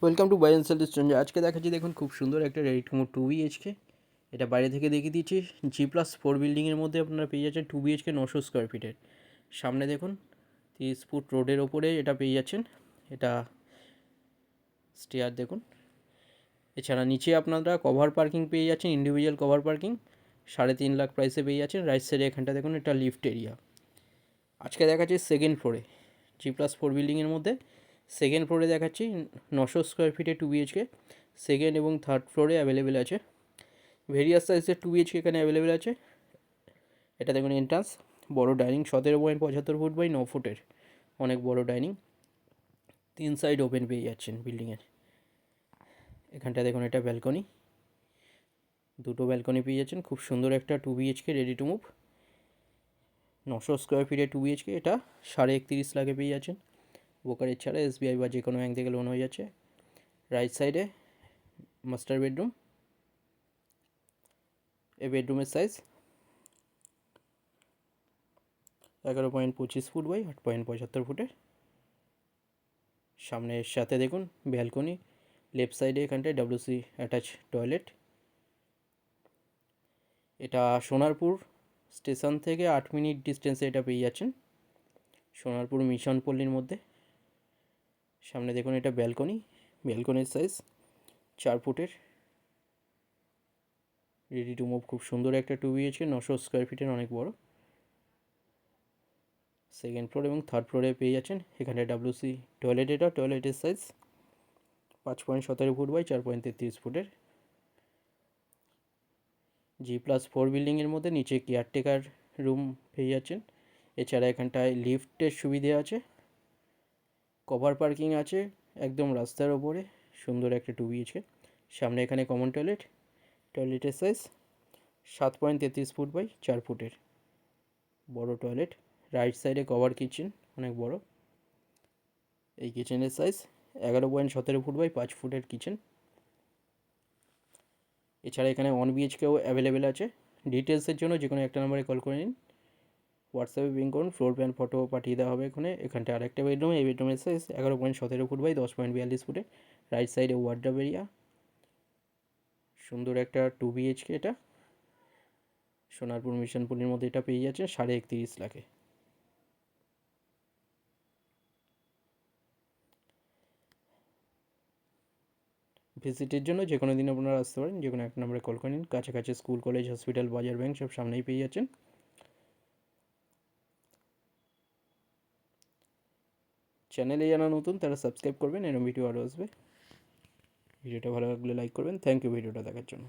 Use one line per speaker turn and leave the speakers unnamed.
Welcome to buy and sell strange. আজকে দেখাচ্ছি, দেখুন খুব সুন্দর একটা রেডি টু মুভ 2 BHK। এটা বাইরে থেকে দেখিয়ে দিচ্ছি। G+4 বিল্ডিংয়ের মধ্যে আপনারা পেয়ে যাচ্ছেন 2 BHK 900 স্কোয়ার ফিটের। সামনে দেখুন 30 ফুট রোডের ওপরে এটা পেয়ে যাচ্ছেন। এটা স্টেয়ার দেখুন। এছাড়া নিচে আপনারা কভার পার্কিং পেয়ে যাচ্ছেন, ইন্ডিভিজুয়াল কভার পার্কিং 3.5 লাখ প্রাইসে পেয়ে যাচ্ছেন। রাইট সাইডে এখানটা দেখুন এটা লিফট এরিয়া। আজকে দেখাচ্ছি সেকেন্ড ফ্লোরে G+4 বিল্ডিংয়ের মধ্যে সেকেন্ড ফ্লোরে দেখাচ্ছি 900 স্কোয়ার ফিটে 2 BHK। সেকেন্ড এবং থার্ড ফ্লোরে অ্যাভেলেবেল আছে। ভেরিয়াস সাইজের 2 BHK এখানে অ্যাভেলেবেল আছে। এটা দেখুন এন্ট্রান্স, বড় ডাইনিং 17.75 ফুট বাই 9 ফুটের, অনেক বড় ডাইনিং। 3 সাইড ওপেন পেয়ে যাচ্ছেন বিল্ডিংয়ের। এখানটা দেখুন এটা ব্যালকনি, দুটো ব্যালকনি পেয়ে যাচ্ছেন। খুব সুন্দর একটা 2 BHK ready to move 900 square ফিটে 2 BHK। এটা 31.5 লাখে পেয়ে যাচ্ছেন। ব্রোকারেজ ছাড়া SBI বা যে কোনো ব্যাঙ্ক থেকে লোন হয়ে যাচ্ছে। রাইট সাইডে মাস্টার বেডরুম। এই বেডরুমের সাইজ 11.25 ফুট বাই 8.75 ফুটের। সামনের সাথে দেখুন ব্যালকনি, লেফট সাইডে এখানটায় WC অ্যাটাচ টয়লেট। এটা সোনারপুর স্টেশন থেকে 8 মিনিট ডিস্টেন্সে এটা পেয়ে যাচ্ছেন, সোনারপুর মিশন পল্লীর মধ্যে। সামনে দেখুন এটা ব্যালকনি, ব্যালকনির সাইজ 4 ফুটের রেডি টু মুভ। খুব সুন্দর একটা 2 BHK 900 স্কোয়ার ফিটের, অনেক বড়। সেকেন্ড ফ্লোর এবং থার্ড ফ্লোরে পেয়ে যাচ্ছেন। এখানে WC টয়লেট, এটা টয়লেটের সাইজ 5.17 ফুট বাই 4.33 ফুটের। G+4 বিল্ডিংয়ের মধ্যে নিচে কেয়ারটেকার রুম পেয়ে যাচ্ছেন। এছাড়া এখানটায় লিফটের সুবিধে আছে, কভার পার্কিং আছে একদম রাস্তার ওপরে। সুন্দর একটা 2 BHK। সামনে এখানে কমন টয়লেট, টয়লেটের সাইজ 7.33 ফুট বাই 4 ফুটের, বড় টয়লেট। রাইট সাইডে কভার কিচেন, অনেক বড়। এই কিচেনের সাইজ 11.17 ফুট বাই 5 ফুটের কিচেন। এছাড়া এখানে 1 BHKও অ্যাভেলেবেল আছে। ডিটেলসের জন্য যে কোনো একটা নাম্বারে কল করে নিন, হোয়াটসঅ্যাপে পিং করুন, ফ্লোর প্ল্যান ফটো পাঠিয়ে দেওয়া হবে। এখানটা আরেকটা বেডরুম, এই বেডরুমের সাইজ 11.17 ফুট বাই 10.42 ফুটে। রাইট সাইডে ওয়ার্ডরোব এরিয়া। সুন্দর একটা 2 BHK। এটা সোনারপুর মিশনপুরের মধ্যে এটা পেয়ে যাচ্ছে 31.5 লাখে। ভিজিটের জন্য যে কোনো দিন আপনারা আসতে পারেন, যে কোনো একটা নাম্বারে কল করে নিন। কাছাকাছি স্কুল, কলেজ, হসপিটাল, বাজার, ব্যাংক সব সামনেই পেয়ে যাচ্ছেন। চ্যানেলে যারা নতুন তারা সাবস্ক্রাইব করবেন, এরকম ভিডিও আরও আসবে। ভিডিওটা ভালো লাগলে লাইক করবেন। থ্যাংক ইউ ভিডিওটা দেখার জন্য।